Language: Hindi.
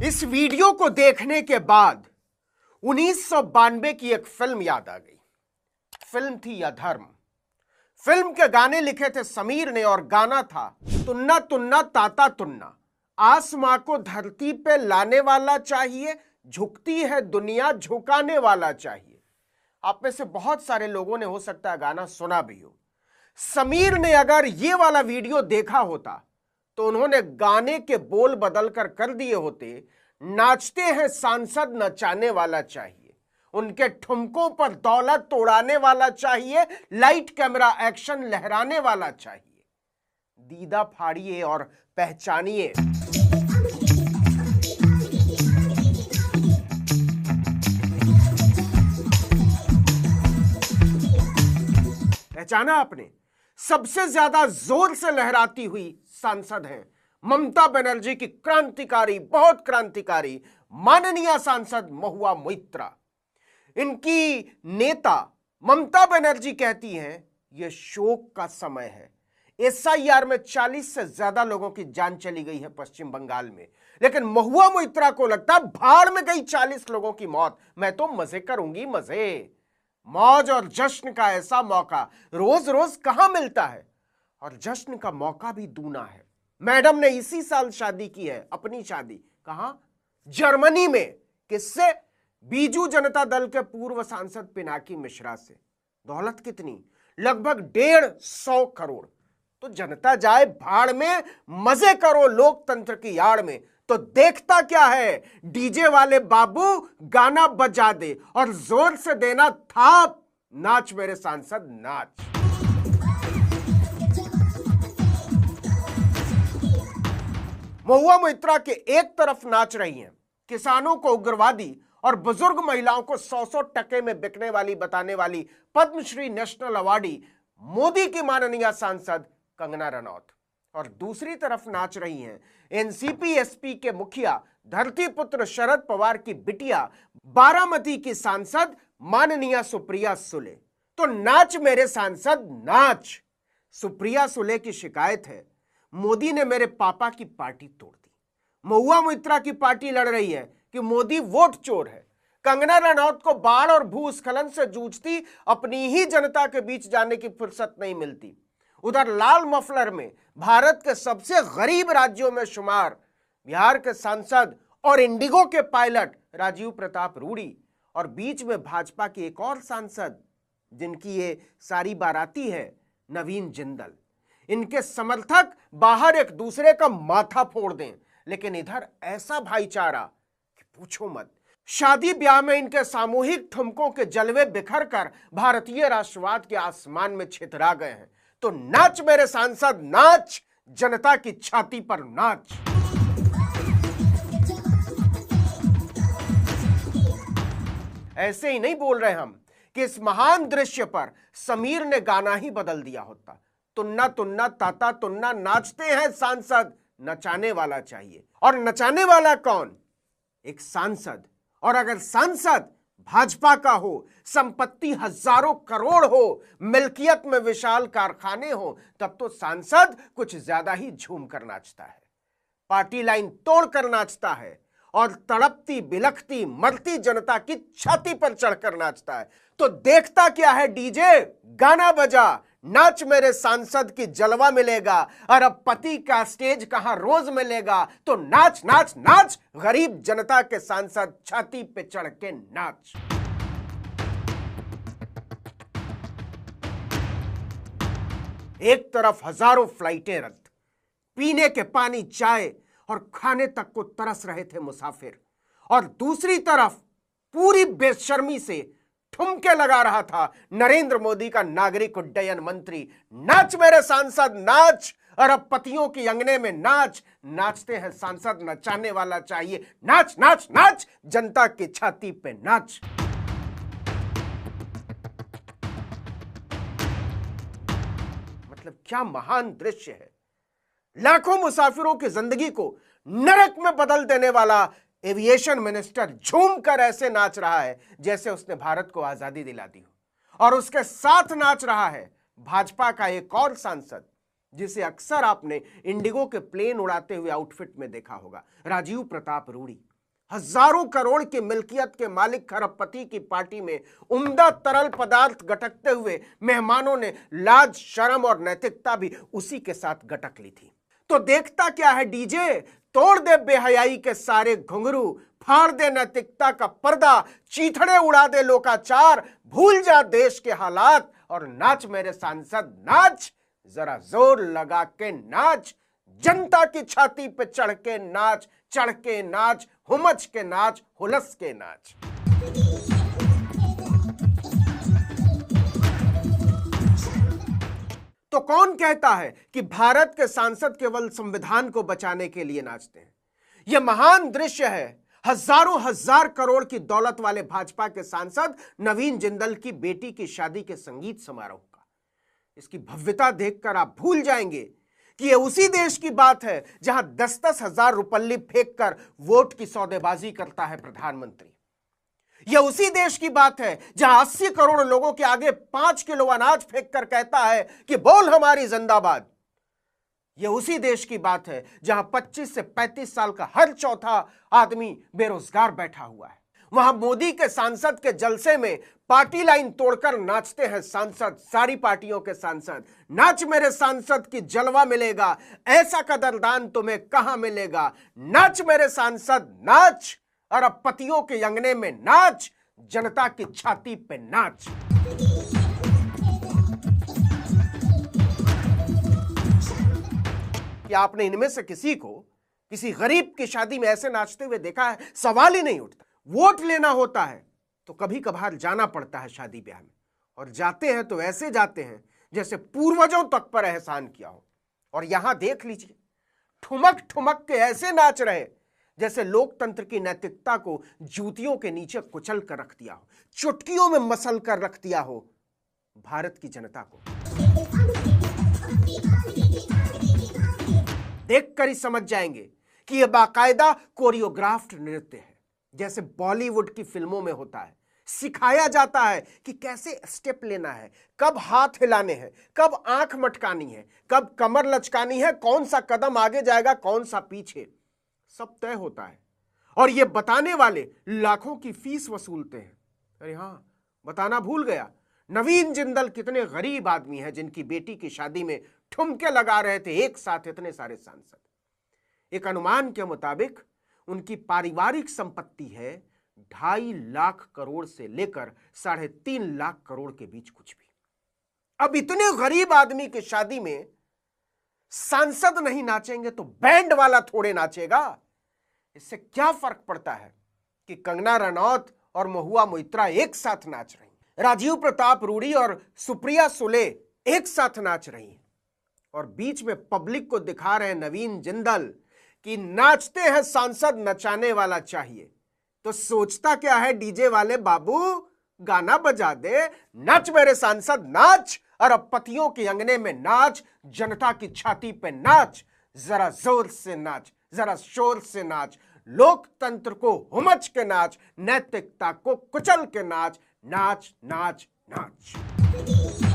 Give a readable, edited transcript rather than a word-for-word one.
इस वीडियो को देखने के बाद 1992 की एक फिल्म याद आ गई। फिल्म थी अधर्म। फिल्म के गाने लिखे थे समीर ने और गाना था तुन्ना तुन्ना ताता तुन्ना। आसमां को धरती पे लाने वाला चाहिए, झुकती है दुनिया झुकाने वाला चाहिए। आप में से बहुत सारे लोगों ने हो सकता है गाना सुना भी हो। समीर ने अगर ये वाला वीडियो देखा होता तो उन्होंने गाने के बोल बदल कर दिए होते, नाचते हैं सांसद नचाने वाला चाहिए, उनके ठुमकों पर दौलत तोड़ाने वाला चाहिए, लाइट कैमरा एक्शन लहराने वाला चाहिए। दीदा फाड़िए और पहचानिए। पहचाना आपने? सबसे ज्यादा जोर से लहराती हुई सांसद हैं ममता बनर्जी की क्रांतिकारी, बहुत क्रांतिकारी माननीय सांसद महुआ मोइत्रा। इनकी नेता ममता बनर्जी कहती हैं यह शोक का समय है। एसआईआर में 40 से ज्यादा लोगों की जान चली गई है पश्चिम बंगाल में, लेकिन महुआ मोइत्रा को लगता भाड़ में गई 40 लोगों की मौत, मैं तो मजे करूंगी मजे। मौज और जश्न का ऐसा मौका रोज रोज कहां मिलता है, और जश्न का मौका भी दूना है। मैडम ने इसी साल शादी की है, अपनी शादी कहां? जर्मनी में। किससे? बीजू जनता दल के पूर्व सांसद पिनाकी मिश्रा से। दौलत कितनी? लगभग 150 करोड़। तो जनता जाए भाड़ में, मजे करो लोकतंत्र की आड़ में। तो देखता क्या है? डीजे वाले बाबू गाना बजा दे और जोर से देना थाप, नाच मेरे सांसद नाच। महुआ मोइत्रा के एक तरफ नाच रही हैं किसानों को उग्रवादी और बुजुर्ग महिलाओं को 100 टके में बिकने वाली बताने वाली पद्मश्री नेशनल अवार्डी मोदी की माननीय सांसद कंगना रनौत, और दूसरी तरफ नाच रही हैं एनसीपी एसपी के मुखिया धरती पुत्र शरद पवार की बिटिया बारामती की सांसद माननीय सुप्रिया सुले। तो नाच मेरे सांसद नाच। सुप्रिया सुले की शिकायत है मोदी ने मेरे पापा की पार्टी तोड़ दी। महुआ मोइत्रा की पार्टी लड़ रही है कि मोदी वोट चोर है। कंगना रनौत को बाढ़ और भूस्खलन से जूझती अपनी ही जनता के बीच जाने की फुर्सत नहीं मिलती। उधर लाल मफलर में भारत के सबसे गरीब राज्यों में शुमार बिहार के सांसद और इंडिगो के पायलट राजीव प्रताप रूडी, और बीच में भाजपा की एक और सांसद जिनकी ये सारी बाराती है, नवीन जिंदल। इनके समर्थक बाहर एक दूसरे का माथा फोड़ दें, लेकिन इधर ऐसा भाईचारा कि पूछो मत। शादी ब्याह में इनके सामूहिक ठुमकों के जलवे बिखर कर भारतीय राष्ट्रवाद के आसमान में छितरा गए हैं। तो नाच मेरे सांसद नाच, जनता की छाती पर नाच। ऐसे ही नहीं बोल रहे हम कि इस महान दृश्य पर समीर ने गाना ही बदल दिया होता। तुन्ना तुन्ना ताता तुन्ना, नाचते हैं सांसद नचाने वाला चाहिए। और नचाने वाला कौन? एक सांसद। और अगर सांसद भाजपा का हो, संपत्ति हजारों करोड़ हो, मिल्कियत में विशाल कारखाने हो, तब तो सांसद कुछ ज्यादा ही झूम कर नाचता है, पार्टी लाइन तोड़ कर नाचता है, और तड़पती बिलखती मरती जनता की छाती पर चढ़कर नाचता है। तो देखता क्या है? डीजे गाना बजा, नाच मेरे सांसद की जलवा मिलेगा। और अब पति का स्टेज कहां रोज मिलेगा? तो नाच नाच नाच, गरीब जनता के सांसद छाती पे चढ़ के नाच। एक तरफ हजारों फ्लाइटें रद्द, पीने के पानी, चाय और खाने तक को तरस रहे थे मुसाफिर, और दूसरी तरफ पूरी बेशर्मी से ठुमके लगा रहा था नरेंद्र मोदी का नागरिक उड्डयन मंत्री। नाच मेरे सांसद नाच। और अब पतियों की अंगने में नाच, नाचते हैं सांसद नचाने वाला चाहिए। नाच नाच नाच, जनता की छाती पे नाच। मतलब क्या महान दृश्य है। लाखों मुसाफिरों की जिंदगी को नरक में बदल देने वाला एविएशन मिनिस्टर झूम कर ऐसे नाच रहा है जैसे उसने भारत को आजादी दिला दी हो। और उसके साथ नाच रहा है भाजपा का एक और सांसद जिसे अक्सर आपने इंडिगो के प्लेन उड़ाते हुए आउटफिट में देखा होगा, राजीव प्रताप रूडी। हजारों करोड़ की मिल्कियत के मालिक खरबपति की पार्टी में उम्दा तरल पदार्थ गटकते हुए मेहमानों ने लाज, शर्म और नैतिकता भी उसी के साथ गटक ली थी। तो देखता क्या है डीजे, तोड़ दे बेहयाई के सारे घुंघरू, फाड़ दे नैतिकता का पर्दा, चीथड़े उड़ा दे लोकाचार, भूल जा देश के हालात और नाच मेरे सांसद नाच, जरा जोर लगा के नाच, जनता की छाती पे चढ़ के नाच, चढ़ के नाच, हुमच के नाच, हुलस के नाच। तो कौन कहता है कि भारत के सांसद केवल संविधान को बचाने के लिए नाचते हैं? यह महान दृश्य है हजारों हजार करोड़ की दौलत वाले भाजपा के सांसद नवीन जिंदल की बेटी की शादी के संगीत समारोह का। इसकी भव्यता देखकर आप भूल जाएंगे कि यह उसी देश की बात है जहां 10-10 हजार रुपल्ली फेंककर वोट की सौदेबाजी करता है प्रधानमंत्री। यह उसी देश की बात है जहां 80 करोड़ लोगों के आगे 5 किलो अनाज फेंककर कहता है कि बोल हमारी जिंदाबाद। यह उसी देश की बात है जहां 25 से 35 साल का हर चौथा आदमी बेरोजगार बैठा हुआ है। वहां मोदी के सांसद के जलसे में पार्टी लाइन तोड़कर नाचते हैं सांसद, सारी पार्टियों के सांसद। नाच मेरे सांसद की जलवा मिलेगा, ऐसा कदरदान तुम्हें कहां मिलेगा। नाच मेरे सांसद नाच, अरबपतियों के अंगने में नाच, जनता की छाती पे नाच। क्या आपने इनमें से किसी को किसी गरीब की शादी में ऐसे नाचते हुए देखा है? सवाल ही नहीं उठता। वोट लेना होता है तो कभी कभार जाना पड़ता है शादी ब्याह में, और जाते हैं तो ऐसे जाते हैं जैसे पूर्वजों तक पर एहसान किया हो। और यहां देख लीजिए, ठुमक ठुमक के ऐसे नाच रहे जैसे लोकतंत्र की नैतिकता को जूतियों के नीचे कुचल कर रख दिया हो, चुटकियों में मसल कर रख दिया हो भारत की जनता को। देखकर ही समझ जाएंगे कि यह बाकायदा कोरियोग्राफ्ड नृत्य है, जैसे बॉलीवुड की फिल्मों में होता है। सिखाया जाता है कि कैसे स्टेप लेना है, कब हाथ हिलाने हैं, कब आंख मटकानी है, कब कमर लचकानी है, कौन सा कदम आगे जाएगा, कौन सा पीछे, सब तय होता है। और ये बताने वाले लाखों की फीस वसूलते हैं। अरे हां, बताना भूल गया, नवीन जिंदल कितने गरीब आदमी हैं जिनकी बेटी की शादी में ठुमके लगा रहे थे एक साथ इतने सारे सांसद। एक अनुमान के मुताबिक उनकी पारिवारिक संपत्ति है 2.5 लाख करोड़ से लेकर 3.5 लाख करोड़ के बीच कुछ भी। अब इतने गरीब आदमी की शादी में सांसद नहीं नाचेंगे तो बैंड वाला थोड़े नाचेगा। इससे क्या फर्क पड़ता है कि कंगना रनौत और महुआ मोइत्रा एक साथ नाच रही, राजीव प्रताप रूडी और सुप्रिया सुले एक साथ नाच रही हैं, और बीच में पब्लिक को दिखा रहे नवीन जिंदल कि नाचते हैं सांसद, नचाने वाला चाहिए। तो सोचता क्या है डीजे वाले बाबू, गाना बजा दे, नाच मेरे सांसद नाच, अरबपतियों के अंगने में नाच, जनता की छाती पे नाच, जरा जोर से नाच, जरा शोर से नाच, लोकतंत्र को हुमच के नाच, नैतिकता को कुचल के नाच, नाच नाच नाच।